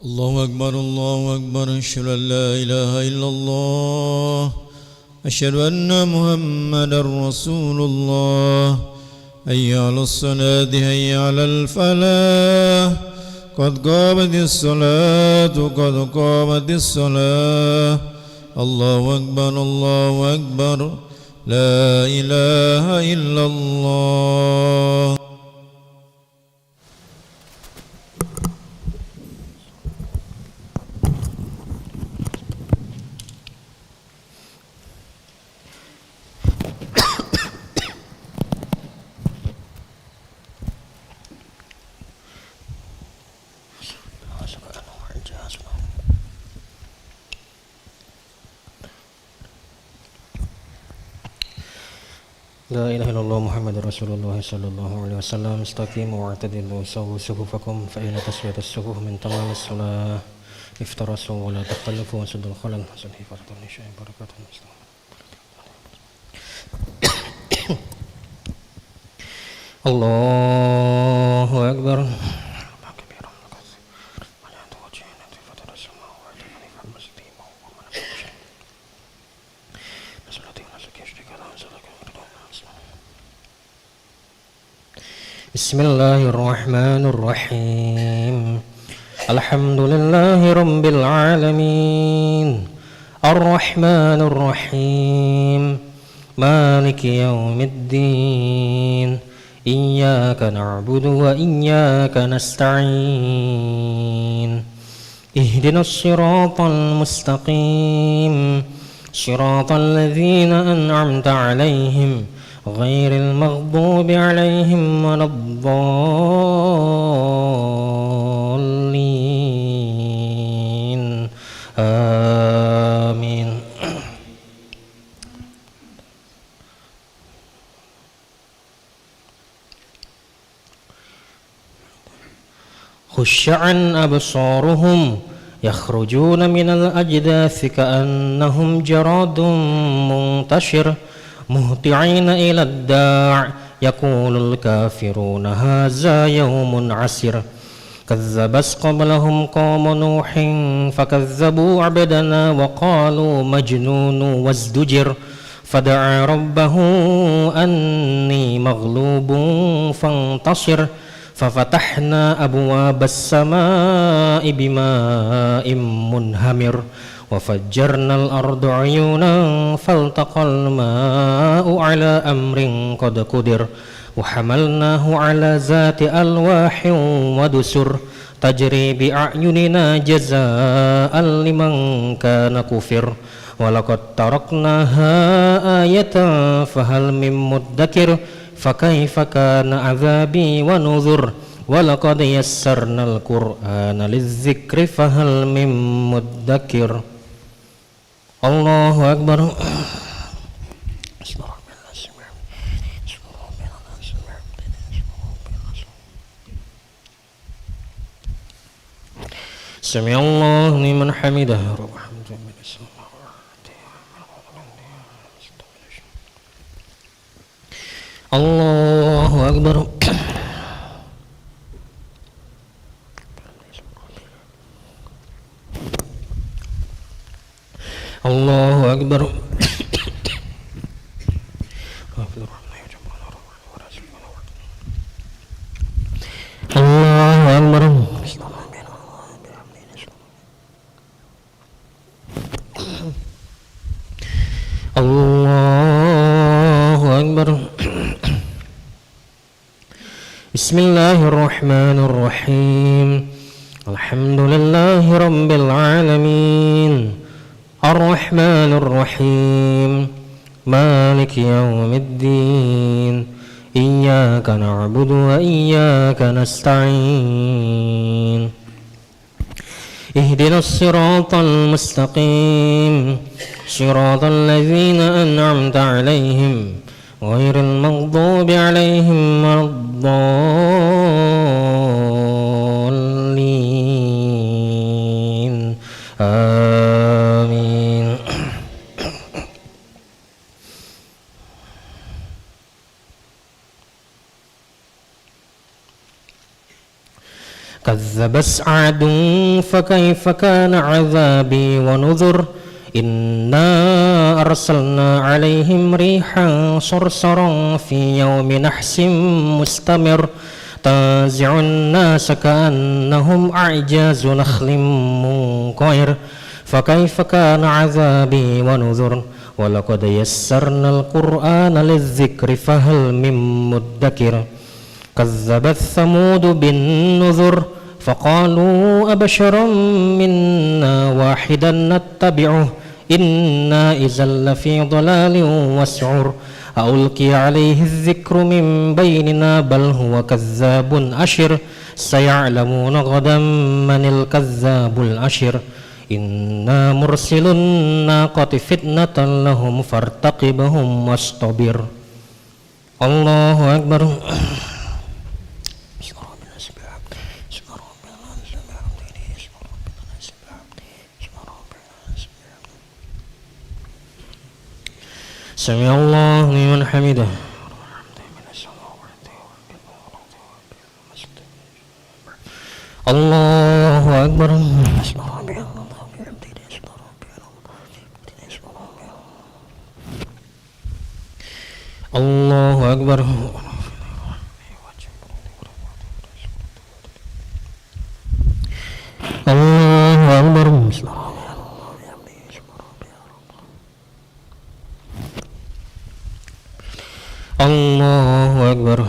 الله أكبر الله أكبر أشهد أن لا إله إلا الله أشهد أن محمدا رسول الله حي على الصلاة حي على الفلاح قد قامت الصلاة قد قامت الصلاة الله أكبر الله أكبر لا إله إلا الله. لا إله إلا الله محمد رسول الله صلى الله عليه وسلم استقيموا واعتدلوا سووا صفوفكم فإن تسوية الصفوف من تمام الصلاة افترسوا ولا تختلفوا وسدوا الخلل حسنه فرط النشاء بركة الله أكبر. بسم الله الرحمن الرحيم الحمد لله رب العالمين الرحمن الرحيم مالك يوم الدين إياك نعبد وإياك نستعين اهدنا الصراط المستقيم صراط الذين أنعمت عليهم غير المغضوب عليهم ولا الضالين آمين. خشعا أبصارهم يخرجون من الأجداث كأنهم جراد منتشر مهطعين إلى الداع يقول الكافرون هذا يوم عسر كذبت قبلهم قوم نوح فكذبوا عبدنا وقالوا مجنون وازدجر فدعا ربه أني مغلوب فانتصر ففتحنا أبواب السماء بماء منهمر وفجرنا الأرض عيونا فالتقى الماء على أمر قد قدر وحملناه على ذات ألواح ودسر تجري بأعيننا جزاء لمن كان كفر ولقد تركناها آية فهل من مدكر فكيف كان عذابي ونذر ولقد يسرنا القرآن للذكر فهل من مدكر. الله أكبر. سمع الله لمن حمده. الله أكبر. الله أكبر. الله أكبر. الله أكبر. بسم الله الرحمن الرحيم الحمد لله رب العالمين الرحمن الرحيم مالك يوم الدين إياك نعبد وإياك نستعين اهدنا الصراط المستقيم صراط الذين أنعمت عليهم غير المغضوب عليهم ولا الضالين آمين. كذبت عاد فكيف كان عذابي ونذر إنا أرسلنا عليهم ريحا صرصرا في يوم نحس مستمر تنزع الناس كأنهم أعجاز نخل منقعر فكيف كان عذابي ونذر ولقد يسرنا القرآن للذكر فهل من مدكر كذبت ثمود بالنذر فقالوا أبشرا منا واحدا نتبعه إنا إذا لفي ضلال وسعر ألقي عليه الذكر من بيننا بل هو كذاب أشر سيعلمون غدا من الكذاب الأشر إنا مرسل الناقة فتنة لهم فارتقبهم واصطبر الله أكبر سمع الله لمن حمده الله أكبر الله أكبر الله أكبر الله أكبر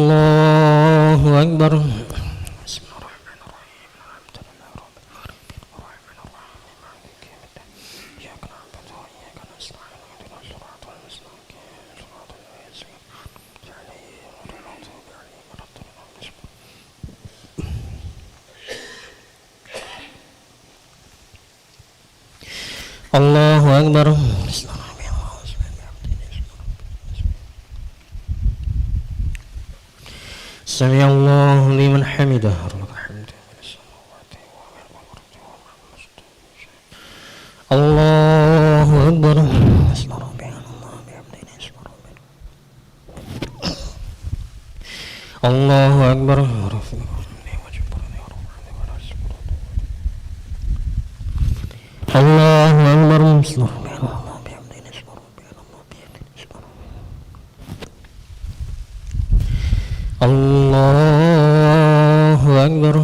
الله أكبر الله أكبر سمع الله لمن حمده الله أكبر الله أكبر الله أكبر الله أكبر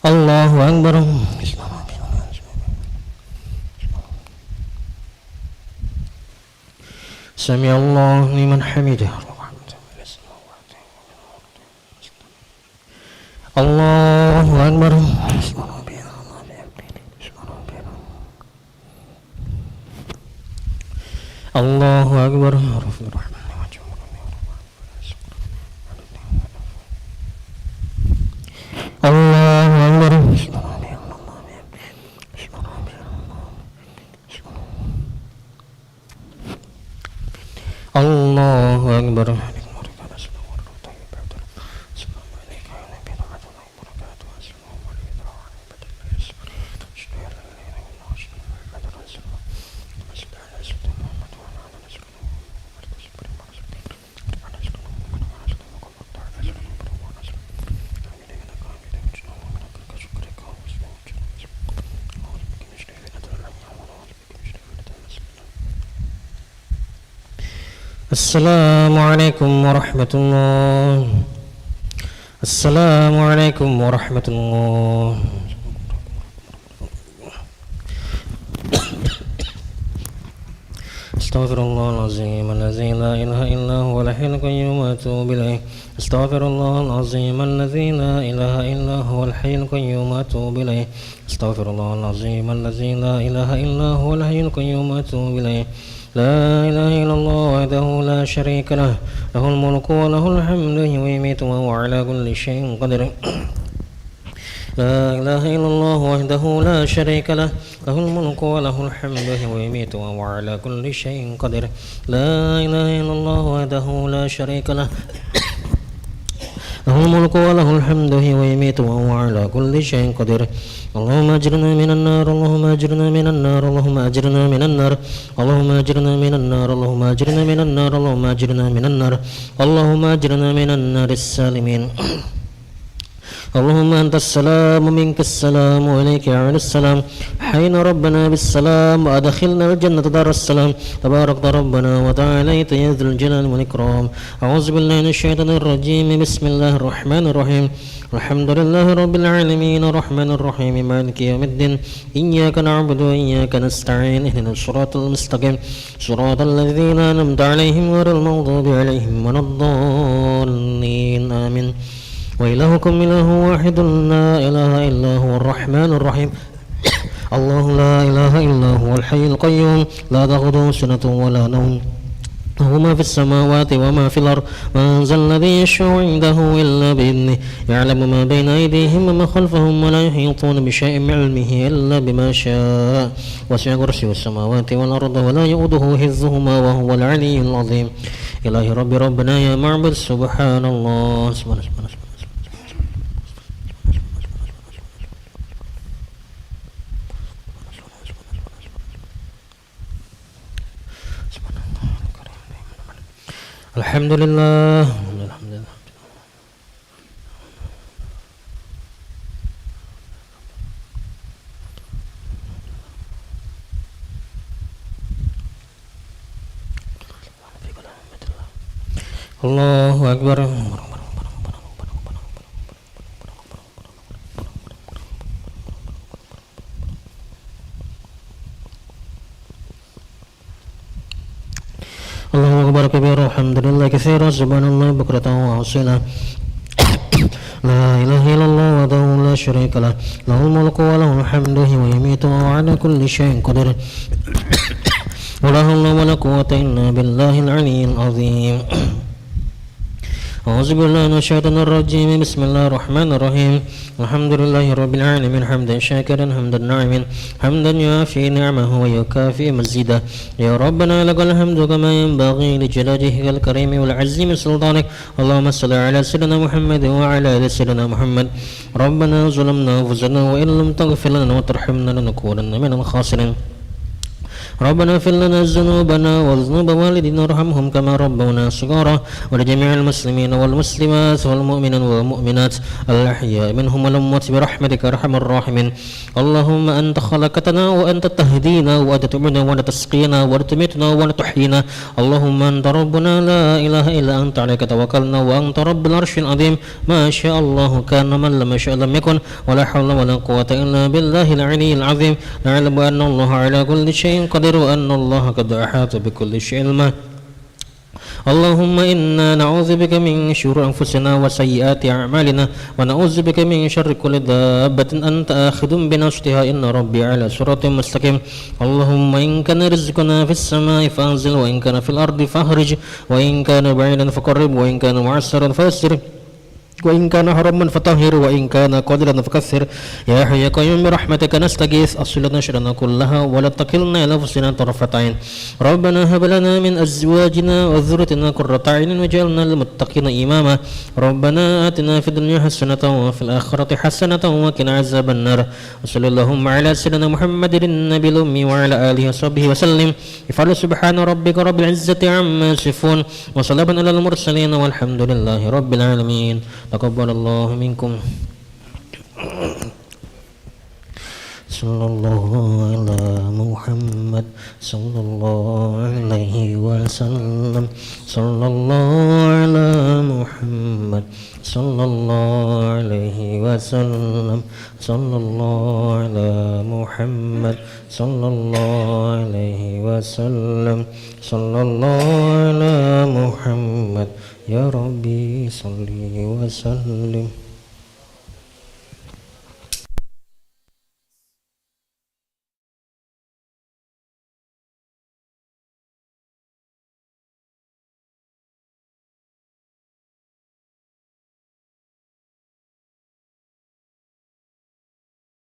الله أكبر سمع الله لمن حمده الله أكبر الله أكبر الله أكبر الله أكبر السلام عليكم ورحمة الله السلام عليكم ورحمة الله استغفر الله العظيم الذي لا إله إلا هو الحي القيوم وأتوب إليه استغفر الله العظيم الذي لا إله إلا هو الحي القيوم وأتوب إليه استغفر الله العظيم الذي لا إله إلا هو الحي القيوم وأتوب إليه لا إله إلا الله وحده لا شريك له له الملك وله الحمد يحيي ويميت وهو على كل شيء قدير لا إله إلا الله وحده لا شريك له له الملك وله الحمد يحيي ويميت وهو على كل شيء قدير لا إله إلا الله وحده لا شريك له له الملك وله الحمد يحيي ويميت وهو على كل شيء قدير اللهم أجرنا من النار اللهم أجرنا من النار اللهم أجرنا من النار اللهم أجرنا من النار اللهم أجرنا من النار اللهم أجرنا من النار اللهم أجرنا من النار السالمين اللهم أنت السلام منك السلام وإليك يعود السلام حين ربنا بالسلام وأدخلنا الجنة دار السلام تبارك ربنا وتعاليت يا ذا الجلال والإكرام أعوذ بالله من الشيطان الرجيم بسم الله الرحمن الرحيم الحمد لله رب العالمين الرحمن الرحيم مالك يوم الدين إياك نعبد وإياك نستعين اهدنا الصراط المستقيم صراط الذين أنعمت عليهم غير المغضوب عليهم ولا الضالين آمين وإلهكم إله واحد لا إله إلا هو الرحمن الرحيم الله لا إله إلا هو الحي القيوم لا تأخذه سنة ولا نوم له ما في السماوات وما في الأرض من ذا الذي يشفع عنده إلا بإذنه يعلم ما بين أيديهم وما خلفهم ولا يحيطون بشيء من علمه إلا بما شاء وسع كرسيه السماوات والأرض ولا يؤوده حفظهما وهو العلي العظيم إلهي ربي ربنا يا معبد سبحان الله الحمد لله الحمد لله الله أكبر الله أكبر كبيرا الحمد لله كثيرا سبحان الله بكرة وأصيلا لا إله إلا الله وحده لا شريك له له الملك وله الحمد يحيي ويميت وهو على كل شيء قدير ولا حول ولا قوة إلا بالله العلي العظيم أعوذ بالله من الشيطان الرجيم بسم الله الرحمن الرحيم الحمد لله رب العالمين حمدا شاكرا حمدا ناعما حمدا يوافي نعمه ويكافئ مزيدا يا ربنا لك الحمد كما ينبغي لجلاله الكريم والعزيم سلطانك اللهم صل على سيدنا محمد وعلى آل سيدنا محمد ربنا ظلمنا أنفسنا وإن لم تغفر لنا وترحمنا لنكونن من الخاسرين ربنا اغفر لنا ذنوبنا وذنوب والدينا وارحمهم كما ربونا صغارا ولجميع المسلمين والمسلمات والمؤمنين والمؤمنات الأحياء منهم والأموات برحمتك أرحم الراحمين اللهم أنت خلقتنا وأنت تهدينا وأنت تؤمنا وأنت تسقينا وأنت تميتنا وأنت تحيينا اللهم أنت ربنا لا إله إلا أنت عليك توكلنا وأنت رب العرش العظيم ما شاء الله كان من لم يشاء لم يكن ولا حول ولا قوة إلا بالله العلي العظيم نعلم أن الله على كل شيء قدير وأن الله قد أحاط بكل شيء علما اللهم إنا نعوذ بك من شرور أنفسنا وسيئات أعمالنا ونعوذ بك من شر كل دابة أنت آخذ بناصيتها إن ربي على صراط مستقيم اللهم إن كان رزقنا في السماء فأنزل وإن كان في الأرض فأخرج وإن كان بعيدا فقرب وإن كان معسرا فيسر وإن كان حراما فطهر وإن كان قادرا فكثر يا حي يا قيوم برحمتك نستغيث أصل لنا شرنا كلها ولا تكلنا إلى أنفسنا طرفة عين ربنا هب لنا من أزواجنا وذريتنا قرة أعين واجعلنا للمتقين إماما ربنا آتنا في الدنيا حسنة وفي الآخرة حسنة وقنا عذاب النار وصلى اللهم على سيدنا محمد النبي الأمي وعلى آله وصحبه وسلم افعل سبحان ربك رب العزة عما يصفون وسلام على المرسلين والحمد لله رب العالمين تقبل الله منكم صلى الله على محمد صلى الله عليه وسلم صلى الله على محمد صلى الله عليه وسلم صلى الله على محمد صلى الله عليه وسلم صلى الله على محمد يا ربي صل وسلم